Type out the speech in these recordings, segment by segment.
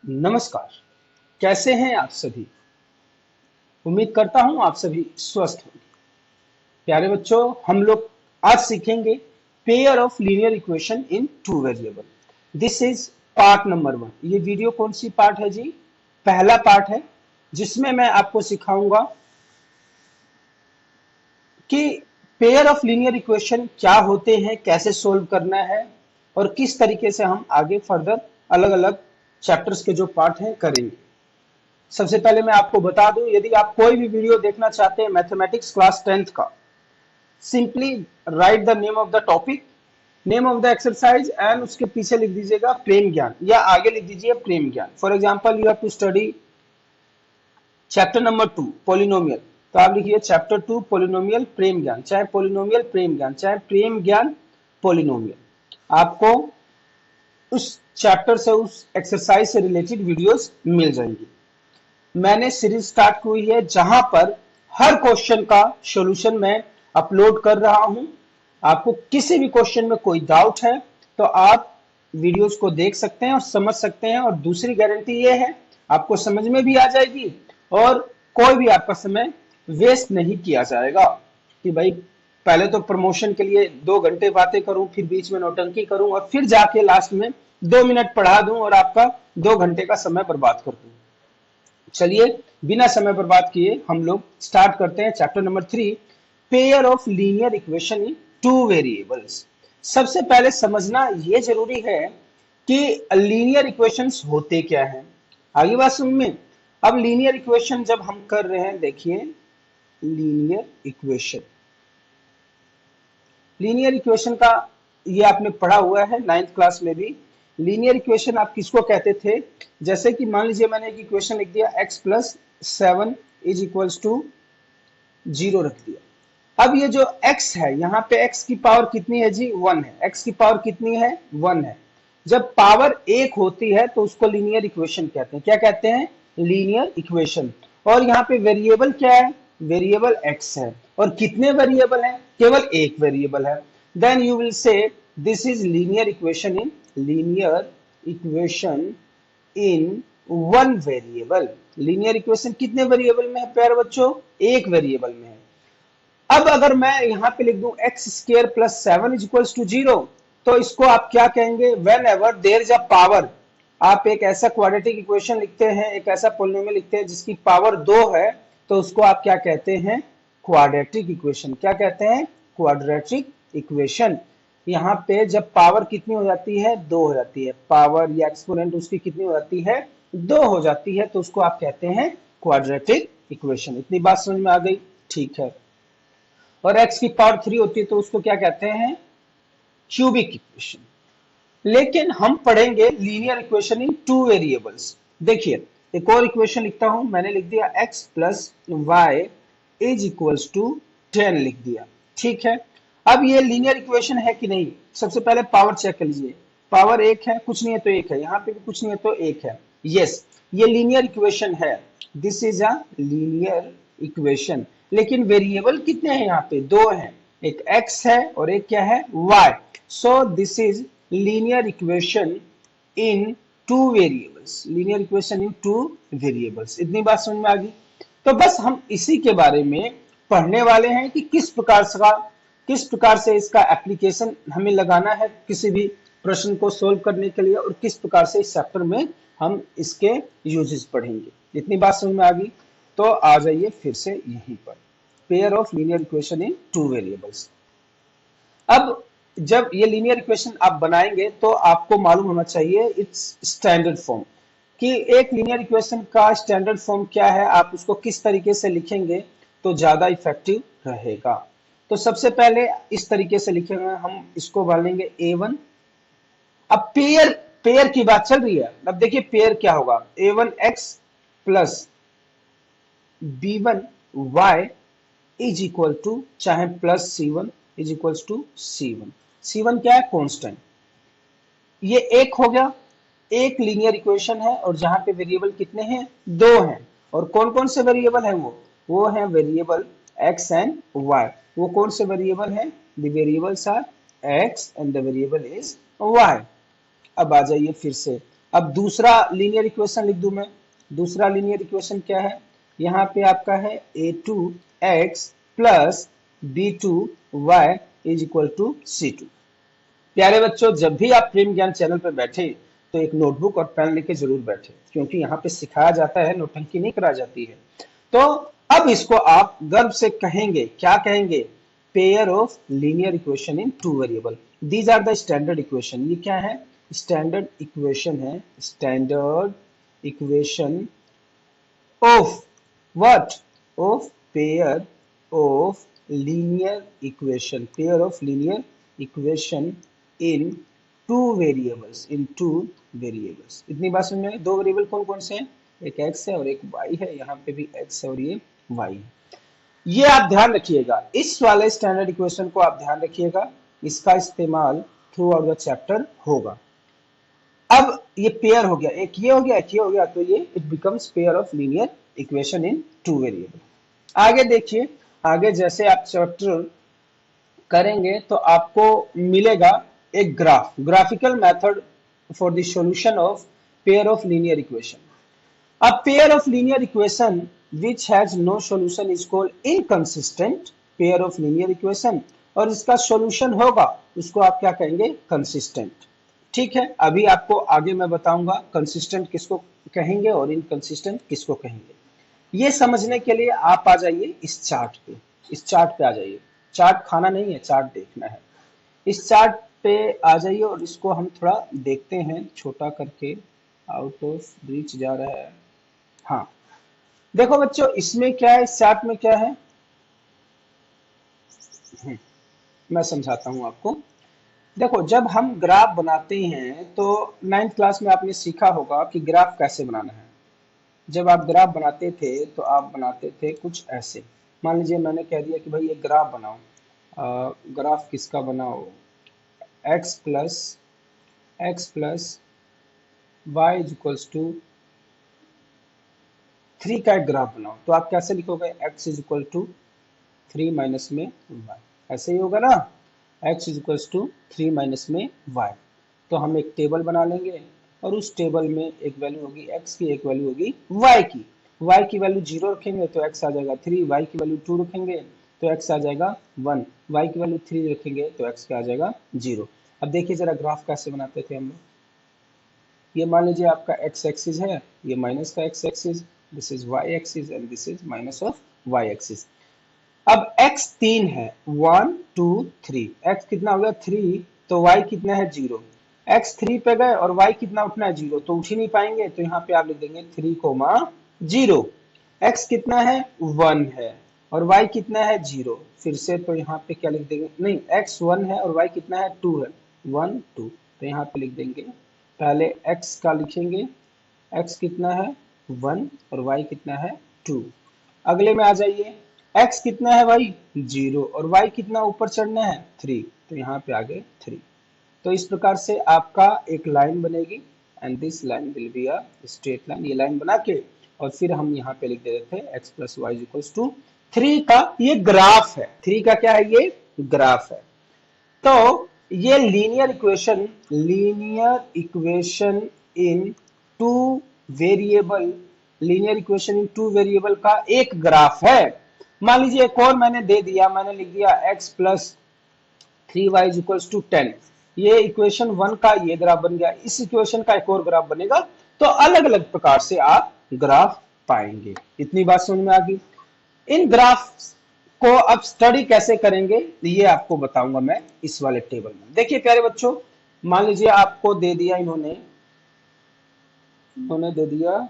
नमस्कार। कैसे हैं आप सभी? उम्मीद करता हूं आप सभी स्वस्थ होंगे। प्यारे बच्चों, हम लोग आज सीखेंगे pair of linear equation in two variable. This is part number 1। ये वीडियो कौन सी पार्ट है जी? पहला पार्ट है, जिसमें मैं आपको सिखाऊंगा कि पेयर ऑफ लीनियर इक्वेशन क्या होते हैं, कैसे सोल्व करना है और किस तरीके से हम आगे फर्दर अलग अलग चैप्टर्स के जो पार्ट हैं करेंगे। सबसे पहले मैं आपको बता दूं, यदि आप कोई भी वीडियो देखना चाहते हैं मैथमेटिक्स क्लास 10th का, simply write the name of the topic, name of the exercise and उसके पीछे लिख दीजिएगा प्रेम ज्ञान या आगे लिख दीजिए Prem Gyan. For example you have to study chapter number 2 polynomial, तो आप लिखिए चैप्टर 2 पोलिनोमियल प्रेम ज्ञान, चाहे पोलिनोमियल प्रेम ज्ञान, चाहे प्रेम ज्ञान पोलिनोमियल। आपको उस चैप्टर से, उस एक्सरसाइज से रिलेटेड वीडियोस मिल जाएंगी। मैंने सीरीज स्टार्ट की है जहां पर हर क्वेश्चन का सॉल्यूशन मैं अपलोड कर रहा हूं। आपको किसी भी क्वेश्चन में कोई डाउट है तो आप वीडियोस को देख सकते हैं और समझ सकते हैं, और दूसरी गारंटी ये है आपको समझ में भी आ जाएगी और कोई भी आपका समय वेस्ट नहीं किया जाएगा कि भाई पहले तो प्रमोशन के लिए 2 घंटे बातें करूं, फिर बीच में नौटंकी करूं और फिर जाके लास्ट में 2 मिनट पढ़ा दूं और आपका 2 घंटे का समय बर्बाद कर दूं। चलिए बिना समय बर्बाद किए हम लोग स्टार्ट करते हैं chapter number 3, pair of linear equation in two variables. सबसे पहले समझना यह जरूरी है कि लीनियर इक्वेशंस होते क्या हैं। आगे बात समझ में। अब लीनियर इक्वेशन जब हम कर रहे हैं, देखिए लीनियर इक्वेशन, लीनियर इक्वेशन का ये आपने पढ़ा हुआ है 9th क्लास में भी। लीनियर इक्वेशन आप किसको कहते थे? जैसे कि मान लीजिए मैंने एक इक्वेशन लिख दिया x plus 7 is equals to 0 रख दिया। अब ये जो x है, यहाँ पे x की पावर कितनी है जी? 1 है। x की पावर कितनी है? 1 है। जब पावर 1 होती है तो उसको लीनियर इक्वेशन कहते हैं। क्या कहते हैं? Linear equation. और यहाँ पे वेरिएबल क्या है? वेरिएबल x है। और कितने वेरिएबल हैं? केवल एक वेरिएबल है। Then you will say this is linear equation in one variable. Linear equation कितने वेरिएबल में है प्यारे बच्चों? एक वेरिएबल में है। अब अगर मैं यहां पे लिख दूं x square plus 7 is equal to 0, तो इसको आप क्या कहेंगे? Whenever there is a power, आप एक ऐसा क्वाड्रेटिक इक्वेशन लिखते हैं, एक ऐसा पोलिनोमियल लिखते हैं जिसकी पावर 2 है, तो उसको आप क्या कहते हैं? Quadratic equation. क्या कहते हैं? Quadratic equation. यहाँ पे जब पावर कितनी हो जाती है? 2 हो जाती है। पावर या एक्सपोनेंट उसकी कितनी हो जाती है? 2 हो जाती है, तो उसको आप कहते हैं क्वाड्रेटिक इक्वेशन। इतनी बात समझ में आ गई? ठीक है। और x की पावर 3 होती है तो उसको क्या कहते हैं? Cubic equation. लेकिन हम पढ़ेंगे linear equation in two variables. देखिए एक और इक्वेशन लिखता हूं, मैंने लिख दिया x plus y is equals to 10 लिख दिया। ठीक है। अब ये लीनियर इक्वेशन है कि नहीं? सबसे पहले पावर चेक कर लीजिए। पावर 1 है, कुछ नहीं है तो 1 है, यहाँ पे भी कुछ नहीं है तो 1 है। यस, ये लीनियर इक्वेशन है। This is a linear equation. लेकिन वेरिएबल कितने हैं? यहाँ पे 2 हैं, एक x है और एक क्या है? y। So this is linear equation in two variables. Linear equation in two variables. इतनी बात समझ में आ गई? तो बस हम इसी के बारे में पढ़ने वाले हैं कि किस प्रकार से इसका एप्लीकेशन हमें लगाना है किसी भी प्रश्न को सोल्व करने के लिए, और किस प्रकार से इस चैप्टर में हम इसके यूजेस पढ़ेंगे। इतनी बात समझ में आ गई? तो आ जाइए फिर से यहीं पर, pair of linear equation in two variables. अब जब ये लीनियर इक्वेशन आप बनाएंगे तो आपको मालूम होना चाहिए इट्स स्टैंडर्ड फॉर्म, कि एक लीनियर इक्वेशन का स्टैंडर्ड फॉर्म क्या है, आप उसको किस तरीके से लिखेंगे तो ज्यादा इफेक्टिव रहेगा। तो सबसे पहले इस तरीके से लिखेंगे हम, इसको बोलेंगे a1। अब पेयर पेयर की बात चल रही है। अब देखिए पेयर क्या होगा? a1x plus b1y is equal to, चाहे plus c1 is equal to c1। c1 क्या है? कांस्टेंट। ये एक हो गया, एक लीनियर इक्वेशन है और जहां पे वेरिएबल कितने हैं? 2 हैं। और कौन कौन से वेरिएबल हैं? वो है वेरिएबल x एंड y। वो कौन से वेरिएबल हैं? The variables are x and the variable is y। अब आ जाइए फिर से, अब दूसरा लीनियर इक्वेशन लिख दूं मैं। दूसरा लीनियर इक्वेशन क्या है, यहाँ पे आपका है a2x plus b2y is equal to c2। प्यारे बच्चों, जब भी आप प्रेम ज्ञान चैनल पर बैठे तो एक नोटबुक और पेन लेके जरूर बैठे, क्योंकि यहाँ पे सिखाया जाता है, नोटंकी नहीं करा जाती है। तो अब इसको आप गर्व से कहेंगे, क्या कहेंगे, pair of linear equation in two variable. These are the standard equation. ये क्या है, स्टैंडर्ड इक्वेशन है, standard equation of what? Of pair of linear equation, pair of linear equation in two variables, in two variables। इतनी बात समझ में? दो variable कौन कौन से हैं, एक x है और एक y है, यहाँ पे भी x है और ये y है। ये आप ध्यान रखिएगा, इस वाले स्टैंडर्ड इक्वेशन को आप ध्यान रखिएगा, इसका इस्तेमाल थ्रू आउट द चैप्टर होगा। अब ये पेयर हो गया, एक ये हो गया, एक ये हो गया, तो ये it becomes pair of linear equation in two variable. आगे देखिए, आगे जैसे आप चैप्टर करेंगे तो आपको मिलेगा एक graph, graphical method for the solution of pair of linear equation. A pair of linear equation which has no solution is called inconsistent pair of linear equation, और इसका सॉल्यूशन होगा उसको आप क्या कहेंगे, कंसिस्टेंट। ठीक है, अभी आपको आगे मैं बताऊंगा कंसिस्टेंट किसको कहेंगे और इनकंसिस्टेंट किसको कहेंगे। ये समझने के लिए आप आ जाइए इस चार्ट पे, इस चार्ट पे आ जाइए। चार्ट खाना नहीं है, चार्ट देखना है। इस चार्ट पे आ जाइए और इसको हम थोड़ा देखते हैं, छोटा करके, आउट ऑफ रीच जा रहा है। हाँ, देखो बच्चों, इसमें क्या है, इस चार्ट में क्या है, मैं समझाता हूं आपको। देखो, जब हम ग्राफ बनाते हैं तो 9th क्लास में आपने सीखा होगा कि ग्राफ कैसे बनाना है। जब आप ग्राफ बनाते थे तो आप बनाते थे कुछ ऐसे। मान लीजिए मैंने कह दिया कि भाई ये ग्राफ बनाओ, ग्राफ किसका बनाओ, x plus y is equals to 3 का एक ग्राफ बनाओ, तो आप कैसे लिखोगे, x is equal to 3 minus में y, ऐसे ही होगा ना, x is equals to 3 minus में y। तो हम एक टेबल बना लेंगे और उस टेबल में एक वैल्यू होगी x की, एक वैल्यू होगी y की। y की वैल्यू 0 रखेंगे तो x आ जाएगा 3, y की वैल्यू 2 रखेंगे तो x आ जाएगा 1, y की वैल्यू 3 रखेंगे तो x क्या आ जाएगा 0। अब देखिए जरा ग्राफ कैसे बनाते थे हम लोग। ये मान लीजिए आपका x एक्सिस है, ये माइनस का x axis, this is y axis and this is minus of y axis. अब x 3 है, 1 2 3, x कितना हो गया 3, तो y कितना है 0। x 3 पे गए और y कितना उठना है 0, तो उठ ही नहीं पाएंगे, तो यहाँ पे आप लिख देंगे 3, 0। x कितना है 1 है और y कितना है 0, फिर से तो यहाँ पे क्या लिख देंगे, नहीं, x 1 है और y कितना है 2 है, 1 2, तो यहाँ पे लिख देंगे, पहले x का लिखेंगे, x कितना है 1 और y कितना है 2। अगले में आ जाइए, x कितना है भाई 0 और y कितना ऊपर चढ़ना है 3, तो यहाँ पे आ गए 3। तो इस प्रकार से आपका एक लाइन बनेगी and this line will be a straight line. ये लाइन बना के और फिर हम यहाँ पे लिख देते हैं x plus y equals to 3 का ये ग्राफ है। 3 का क्या है, ये ग्राफ है। तो ये linear equation in two variable, linear equation in two variable का एक ग्राफ है। मान लीजिए एक और मैंने दे दिया, मैंने लिख दिया x plus 3y equals to 10। ये इक्वेशन 1 का ये ग्राफ बन गया, इस इक्वेशन का एक और ग्राफ बनेगा। तो अलग अलग प्रकार से आप ग्राफ पाएंगे। इतनी बात समझ में आ गई। इन ग्राफ को अब स्टडी कैसे करेंगे ये आपको बताऊंगा मैं इस वाले टेबल में। देखिए प्यारे बच्चों, मान लीजिए आपको दे दिया इन्होंने दे दिया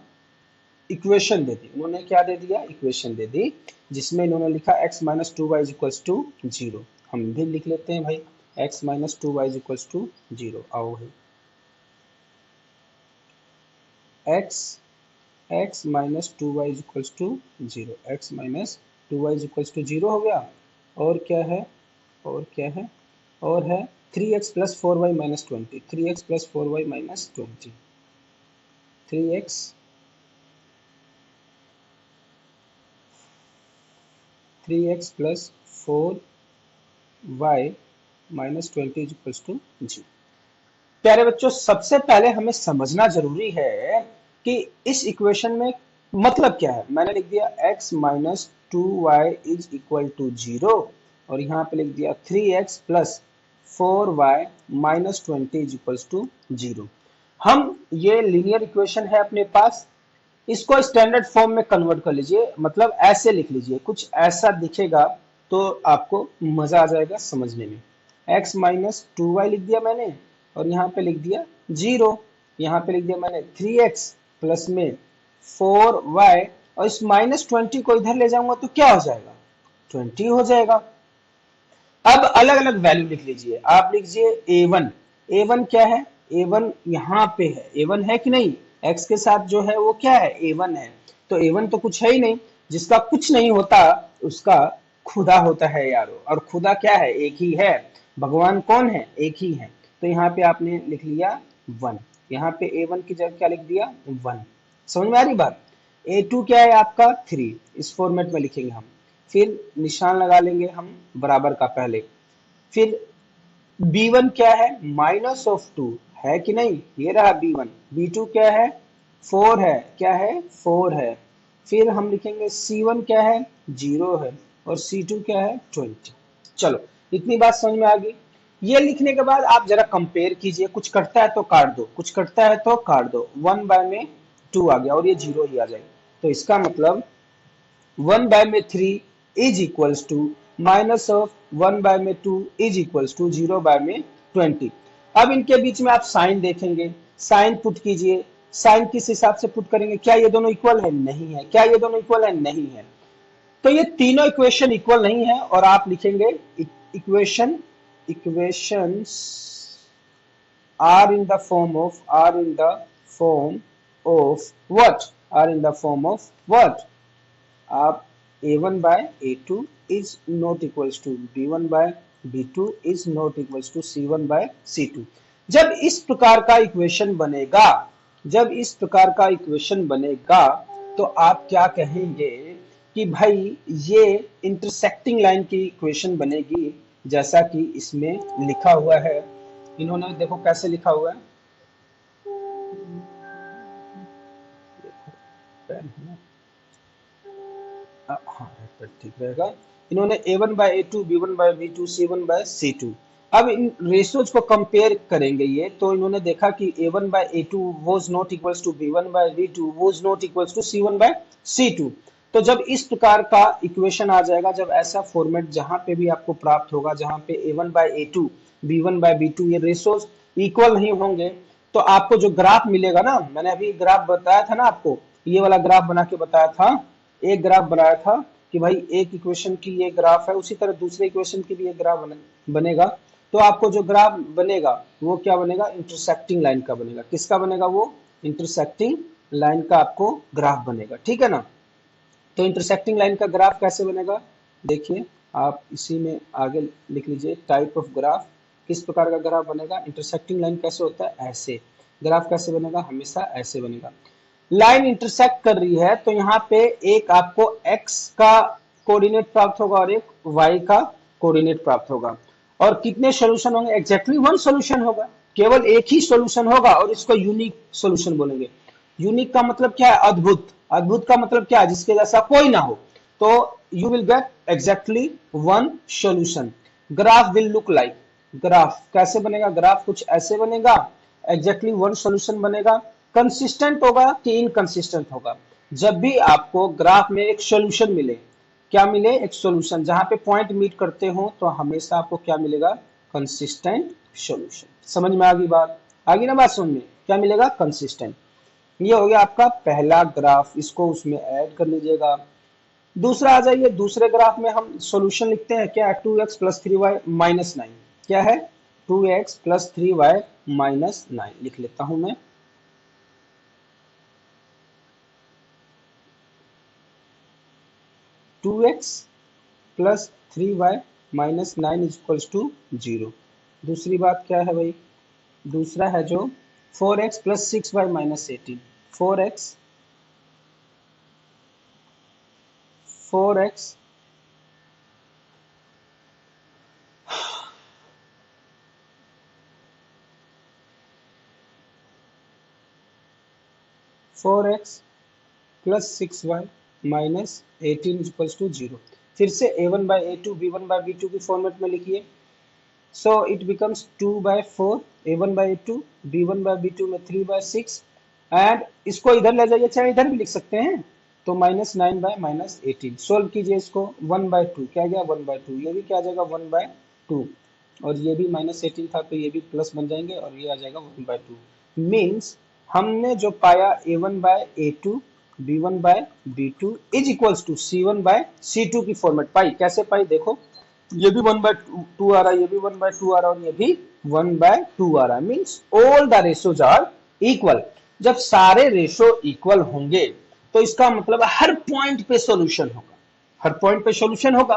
इक्वेशन दे दी, उन्होंने क्या दे दिया, इक्वेशन दे दी, जिसमें इन्होंने लिखा x minus 2y equals to 0। हम भी लिख लेते हैं भाई, x minus 2y equals to 0। आओ भाई, x minus 2y equals to 0, x minus 2y equals to 0 हो गया। और क्या है, और क्या है, और है 3x plus 4y minus 20, 3x plus 4y minus 20, 3x plus 4y minus 20 equals to 0। प्यारे बच्चों, सबसे पहले हमें समझना जरूरी है कि इस इक्वेशन में मतलब क्या है। मैंने लिख दिया x minus two y is equal to 0 और यहाँ पे लिख दिया 3x plus 4y minus 20 is equal to 0। हम ये लीनियर इक्वेशन है अपने पास, इसको स्टैंडर्ड फॉर्म में कन्वर्ट कर लीजिए, मतलब ऐसे लिख लीजिए, कुछ ऐसा दिखेगा तो आपको मजा आ जाएगा समझने में। x माइनस टू वाई लिख दिया मैंने और यहाँ पे लिख दिया 0, यहाँ पे लिख दिया मैंने 3x प्लस में 4y और इस माइनस 20 को इधर ले जाऊंगा तो क्या हो जाएगा, 20 हो जाएगा। अब अलग अलग वैल्यू लिख लीजिए। आप लीजिए a1, a1 क्या है, a1 यहाँ पे है, a1 है कि नहीं, x के साथ जो है वो क्या है, a1 है। तो a1 तो कुछ है ही नहीं, जिसका कुछ नहीं होता उसका खुदा होता है यारो, और खुदा क्या है, एक ही है। भगवान कौन है, एक ही है। तो यहाँ पे आपने लिख लिया 1, यहाँ पे a1 की जगह क्या लिख दिया 1। समझ में आ रही बात। a2 क्या है आपका 3, इस फॉर्मेट में लिखेंगे हम, फिर निशान लगा लेंगे हम बराबर का पहले। फिर b1 क्या है, माइनस ऑफ 2 है कि नहीं, ये रहा b1। b2 क्या है 4 है, क्या है 4 है। फिर हम लिखेंगे c1 क्या है 0 है और c2 क्या है 20। चलो इतनी बात समझ में आ गई। ये लिखने के बाद आप जरा कंपेयर कीजिए, कुछ कटता है तो काट दो, कुछ कटता है तो काट दो। 1 बाय में 2 आ गया और ये 0 ही आ जाएगा। तो इसका मतलब 1 बाय में 3 is equals to minus of 1 by में 2 इज इक्वल्स टू 0 बाय में 20। अब इनके बीच में आप साइन देखेंगे, साइन पुट कीजिए। साइन किस हिसाब से पुट करेंगे, क्या ये दोनों इक्वल है, नहीं है। क्या ये दोनों इक्वल है, नहीं है। तो ये तीनों इक्वेशन इक्वल नहीं है और आप लिखेंगे equation equations are in the form of what, are in the form of what। आप a1 by a2 is not equals to b1 by b2 is not equals to c1 by c2। जब इस प्रकार का equation बनेगा, जब इस प्रकार का इक्वेशन बनेगा तो आप क्या कहेंगे कि भाई ये इंटरसेक्टिंग लाइन की इक्वेशन बनेगी, जैसा कि इसमें लिखा हुआ है। इन्होंने देखो कैसे लिखा हुआ है, पेन है ना, हाँ ठीक रहेगा। इन्होंने a1 by a2 b1 by b2 c1 by c2। अब इन रेशियोज को कंपेयर करेंगे ये, तो इन्होंने देखा कि a1 by a2 was not equals to b1 by b2 was not equals to c1 by c2। तो जब इस प्रकार का इक्वेशन आ जाएगा, जब ऐसा फॉर्मेट जहां पे भी आपको प्राप्त होगा जहां पे a1 by a2 b1 by b2 ये रेशियोज इक्वल नहीं होंगे, तो आपको जो ग्राफ मिलेगा ना, मैंने अभी ग्राफ बताया था ना आपको, ये वाला ग्राफ बना के बताया था, एक ग्राफ बनाया था कि भाई एक इक्वेशन की ये ग्राफ है, उसी तरह दूसरे इक्वेशन की भी एक ग्राफ बनेगा। तो आपको जो ग्राफ बनेगा वो क्या बनेगा, इंटरसेक्टिंग लाइन का बनेगा। किसका बनेगा, वो इंटरसेक्टिंग लाइन का आपको ग्राफ बनेगा, ठीक है ना। तो इंटरसेक्टिंग लाइन का ग्राफ कैसे बनेगा, देखिए आप इसी में आगे लिख लीजिए, टाइप ऑफ ग्राफ, किस प्रकार का ग्राफ बनेगा। इंटरसेक्टिंग लाइन कैसे होता है, ऐसे। ग्राफ कैसे बनेगा, हमेशा ऐसे बनेगा। लाइन इंटरसेक्ट कर रही है तो यहाँ पे एक आपको x का कोऑर्डिनेट प्राप्त होगा और एक y का कोऑर्डिनेट प्राप्त होगा। और कितने सॉल्यूशन होंगे, एग्जैक्टली वन सॉल्यूशन होगा, केवल एक ही सॉल्यूशन होगा और इसको यूनिक सॉल्यूशन बोलेंगे। यूनिक का मतलब क्या है, अद्भुत। अद्भुत का मतलब क्या है, जिसके जैसा कोई ना हो। तो you will get exactly one solution. Graph will look like, graph कैसे बनेगा, ग्राफ कुछ ऐसे बनेगा, एग्जैक्टली वन सॉल्यूशन बनेगा। कंसिस्टेंट होगा कि इनकंसिस्टेंट होगा, जब भी आपको ग्राफ में एक सॉल्यूशन मिले, क्या मिले, एक सॉल्यूशन, जहां पे पॉइंट मीट करते हो तो हमेशा आपको क्या मिलेगा, कंसिस्टेंट सॉल्यूशन। समझ में आ गई बात, आ गई ना बात समझ में, क्या मिलेगा, कंसिस्टेंट। ये हो गया आपका पहला ग्राफ, इसको उसमें ऐड कर लीजिएगा। दूसरा आ जाइए, दूसरे ग्राफ में हम सॉल्यूशन लिखते हैं, क्या है, 2x प्लस 3y माइनस 9। क्या है, 2x प्लस 3y माइनस 9 लिख लेता हूं मैं। 2x plus 3y minus 9 is equals to 0। दूसरी बात क्या है भाई, दूसरा है जो 4x plus 6y minus 18। 4x 4x 4x plus 6y minus 18 equals to 0। फिर से a1 by a2 b1 by b2 की फॉर्मेट में लिखिए। So it becomes 2 by 4 a1 by a2 b1 by b2 में 3 बाई 6 एंड इसको इधर ले जाइए, चाहे इधर भी लिख सकते हैं, तो माइनस 9 बाय माइनस 18। सोल्व कीजिए इसको, 1 बाय 2 क्या गया 1 बाय 2, ये भी क्या आ जाएगा 1 बाय 2, और ये भी माइनस 18 था तो ये भी प्लस बन जाएंगे और ये आ जाएगा 1 बाय 2। मीन्स हमने जो पाया a1 by a2 b1 by b2 is equals to c1 by c2 की फॉर्मेट पाई। कैसे पाई देखो, ये भी 1 बाय 2 आ रहा है, ये भी 1 बाय 2 आ रहा है और ये भी 1 बाय 2 आ रहा है। Means all the ratios are equal. जब सारे रेशो इक्वल होंगे तो इसका मतलब हर पॉइंट पे सॉल्यूशन होगा, हर पॉइंट पे सॉल्यूशन होगा,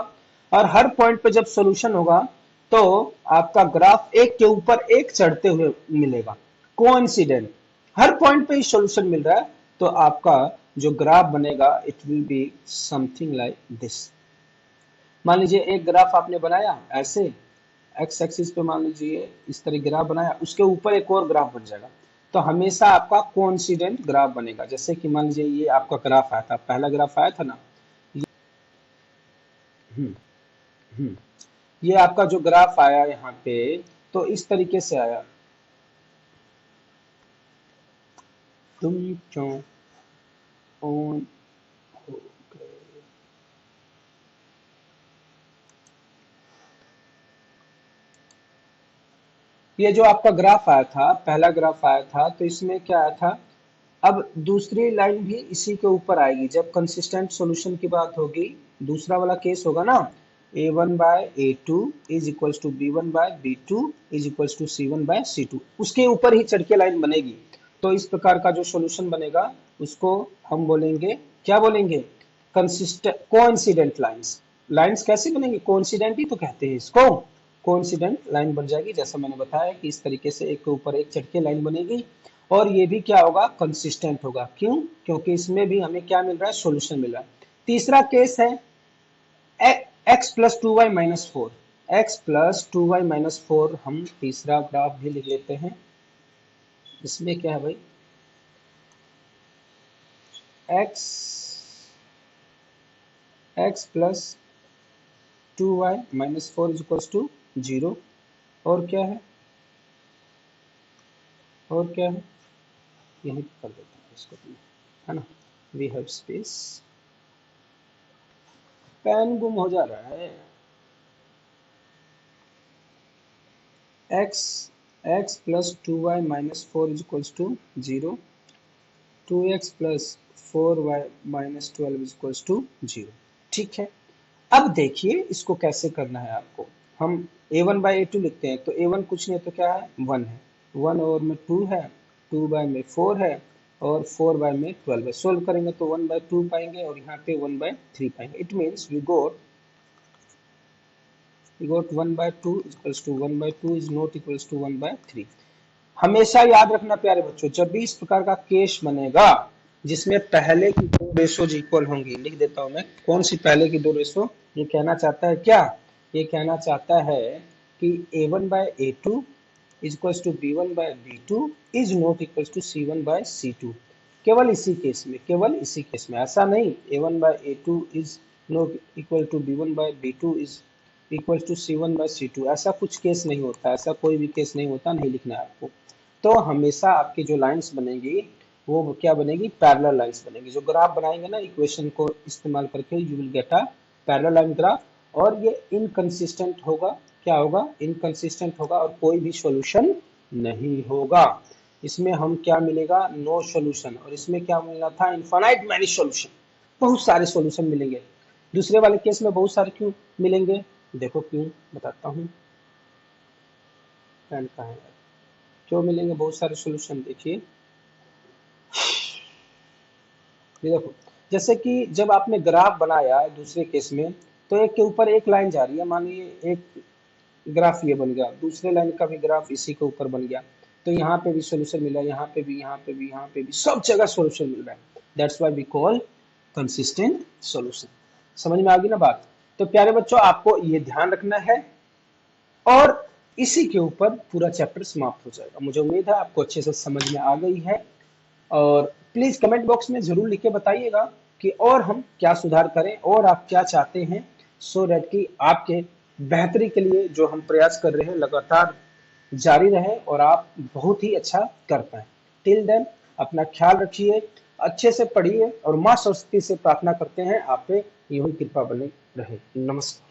और हर पॉइंट पे जब सॉल्यूशन होगा तो आपका ग्राफ एक के ऊपर एक चढ़ते हुए मिलेगा, कोइंसिडेंट। हर पॉइंट पे सॉल्यूशन मिल रहा है तो आपका जो ग्राफ बनेगा it will be something like this. मान लीजिए एक ग्राफ आपने बनाया ऐसे, एक्स एक्सिस पे मान लीजिए इस तरह ग्राफ बनाया, उसके ऊपर एक और ग्राफ बन जाएगा, तो हमेशा आपका कोइंसिडेंट ग्राफ बनेगा। जैसे कि मान लीजिए ये आपका ग्राफ आया था, पहला ग्राफ आया था ना, हम्म हम्म ये आपका जो ग्राफ आया यहाँ पे, तो इस तरीके से आया। तुम क्यों ऑन हो गए? ये जो आपका ग्राफ आया था, पहला ग्राफ आया था, तो इसमें क्या आया था, अब दूसरी लाइन भी इसी के ऊपर आएगी जब कंसिस्टेंट सॉल्यूशन की बात होगी। दूसरा वाला केस होगा ना, a1 by a2 is equals to b1 by b2 is equals to c1 by c2, उसके ऊपर ही चढ़ के लाइन बनेगी। तो इस प्रकार का जो सॉल्यूशन बनेगा उसको हम बोलेंगे, क्या बोलेंगे, कंसिस्टेंट कोइंसिडेंट लाइंस। लाइंस कैसे बनेंगे, कोइंसिडेंट ही तो कहते हैं इसको। कोइंसिडेंट लाइन बन जाएगी, जैसा मैंने बताया कि इस तरीके से एक के ऊपर एक चढ़ के लाइन बनेगी, और ये भी क्या होगा, कंसिस्टेंट होगा। क्यों, क्योंकि इसमें भी हमें क्या मिल रहा है, सॉल्यूशन मिल रहा है। तीसरा केस है x plus 2y minus 4, x plus 2y minus 4, हम तीसरा ग्राफ भी लिख लेते हैं। इसमें क्या है भाई, x plus 2y minus 4 is equals to 0, और क्या है, और क्या है, यही कर देता हूँ इसको, है ना, वी हैव स्पेस। पेन गुम हो जा रहा है। x plus 2y minus 4 is equals to 0, 2x plus 4y minus 12 is equals to 0। ठीक है, अब देखिए इसको कैसे करना है आपको। हम a1 बाई a2 लिखते हैं, तो a1 कुछ नहीं तो क्या है 1 है, 1 और में 2 है, 2 बाय में 4 है, और 4 बाय में 12 है। सोल्व करेंगे तो 1 बाय 2 पाएंगे और यहाँ पे 1 बाय 3 पाएंगे। It means we got 1 by 2 equals to 1 by 2 is not equals to 1 by 3। हमेशा याद रखना प्यारे बच्चों, जब भी इस प्रकार का केस बनेगा जिसमें पहले की दो रेशोज इक्वल होंगी, लिख देता हूं मैं कौन सी पहले की दो रेशो, ये कहना चाहता है क्या, ये कहना चाहता है कि a1 by a2 is equals to b1 by b2 is not equals to c1 by c2। केवल इसी केस में, केवल इसी केस में, ऐसा नहीं a1 by a2 is not equal to b1 by b2 is equal to c1 by c2, ऐसा कुछ केस नहीं होता, ऐसा कोई भी केस नहीं होता, नहीं लिखना है आपको। तो हमेशा आपकी जो लाइंस बनेगी वो क्या बनेगी, पैरेलल लाइंस बनेगी। जो ग्राफ बनाएंगे ना इक्वेशन को इस्तेमाल करके, you will get a parallel line graph, और ये इनकंसिस्टेंट होगा, क्या होगा, इनकंसिस्टेंट होगा, और कोई भी सॉल्यूशन नहीं होगा। इसमें हम क्या मिलेगा, नो सॉल्यूशन, और इसमें क्या मिलना था, इनफाइनाइट मैनी सॉल्यूशन, बहुत सारे सॉल्यूशन मिलेंगे। दूसरे वाले केस में बहुत सारे क्यों मिलेंगे, देखो क्यों बताता हूँ, पेन कहाँ है, क्यों मिलेंगे बहुत सारे सॉल्यूशन, देखिए ये देखो, जैसे कि जब आपने ग्राफ बनाया दूसरे केस में, तो एक के ऊपर एक लाइन जा रही है, मान लीजिए एक ग्राफ ये बन गया, दूसरे लाइन का भी ग्राफ इसी के ऊपर बन गया, तो यहाँ पे भी सॉल्यूशन मिला, यहाँ पे भी, यहाँ पे भी, यहाँ पे भी, सब जगह सॉल्यूशन मिल रहा है। That's why we call consistent solution. समझ में आ गई ना बात। तो प्यारे बच्चों आपको ये ध्यान रखना है, और इसी के ऊपर पूरा चैप्टर समाप्त हो जाएगा। मुझे उम्मीद है आपको अच्छे से समझ में आ गई है, और प्लीज कमेंट बॉक्स में जरूर लिख के बताइएगा कि और हम क्या सुधार करें और आप क्या चाहते हैं, सो दैट कि आपके बेहतरी के लिए जो हम प्रयास कर रहे हैं लगातार जारी रहे और आप बहुत ही अच्छा कर पाए। टिल देन अपना ख्याल रखिए, अच्छे से पढ़िए और मां सरस्वती से प्रार्थना करते हैं आप पे यूं ही कृपा बनी रहे। नमस्कार।